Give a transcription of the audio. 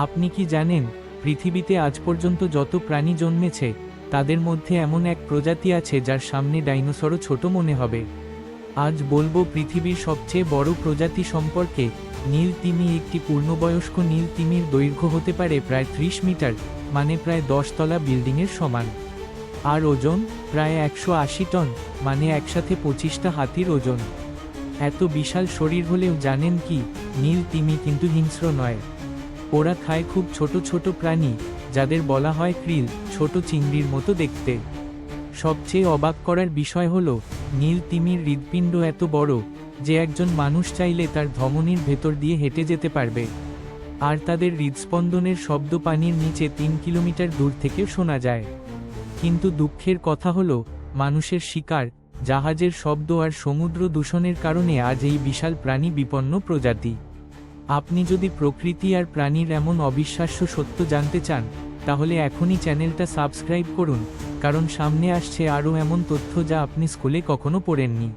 আপনি কি জানেন, পৃথিবীতে আজ পর্যন্ত যত প্রাণী জন্মেছে তাদের মধ্যে এমন এক প্রজাতি আছে যার সামনে ডাইনোসরও ছোট মনে হবে। আজ বলবো পৃথিবীর সবচেয়ে বড় প্রজাতি সম্পর্কে, নীল তিমি। একটি পূর্ণবয়স্ক নীল তিমির দৈর্ঘ্য হতে পারে প্রায় 30 মিটার, মানে প্রায় 10 তলা বিল্ডিংয়ের সমান। আর ওজন প্রায় 180 টন, মানে একসাথে 25টা হাতির ওজন। এত বিশাল শরীর হলেও জানেন কি, নীল তিমি কিন্তু হিংস্র নয়। ওরা খায় খুব ছোট ছোট প্রাণী, যাদের বলা হয় ক্রিল, ছোট চিংড়ির মতো দেখতে। সবচেয়ে অবাক করার বিষয় হলো, নীল তিমির হৃৎপিণ্ড এত বড় যে একজন মানুষ চাইলে তার ধমনীর ভেতর দিয়ে হেঁটে যেতে পারবে। আর তাদের হৃদস্পন্দনের শব্দ পানির নিচে 3 কিলোমিটার দূর থেকে শোনা যায়। কিন্তু দুঃখের কথা হলো, মানুষের শিকার, জাহাজের শব্দ আর সমুদ্র দূষণের কারণে আজ এই বিশাল প্রাণী বিপন্ন প্রজাতি। আপনি যদি প্রকৃতি আর প্রাণীর এমন অবিশ্বাস্য সত্য জানতে চান, তাহলে এখনই চ্যানেলটা সাবস্ক্রাইব করুন, কারণ সামনে আসছে আরও এমন তথ্য যা আপনি স্কুলে কখনো পড়েননি।